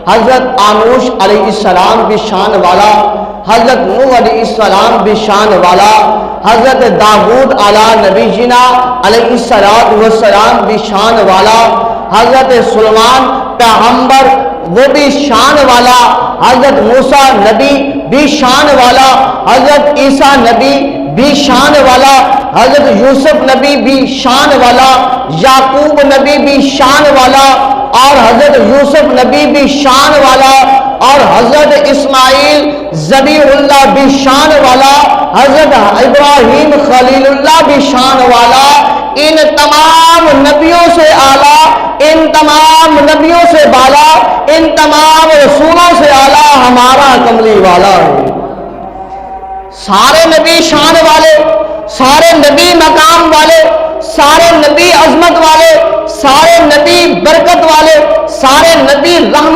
حضرت آنوش علیہ السلام بھی شان والا، حضرت نوح علیہ السلام بھی شان والا، حضرت داؤد علی نبی جنا علیہ السلام بھی شان والا، حضرت سلیمان پیغمبر وہ بھی شان والا، حضرت موسیٰ نبی بھی شان والا، حضرت عیسیٰ نبی بھی شان والا، حضرت یوسف نبی بھی شان والا، یعقوب نبی بھی شان والا، اور حضرت یوسف نبی بھی شان والا، اور حضرت اسماعیل ذبیح اللہ بھی شان والا، حضرت ابراہیم خلیل اللہ بھی شان والا۔ ان تمام نبیوں سے اعلیٰ، ان تمام نبیوں سے بالا، ان تمام رسولوں سے اعلیٰ ہمارا کملی والا ہے۔ سارے نبی شان والے، سارے نبی مقام والے، سارے نبی عظمت والے، سارے نبی برکت والے، سارے نبی رحمت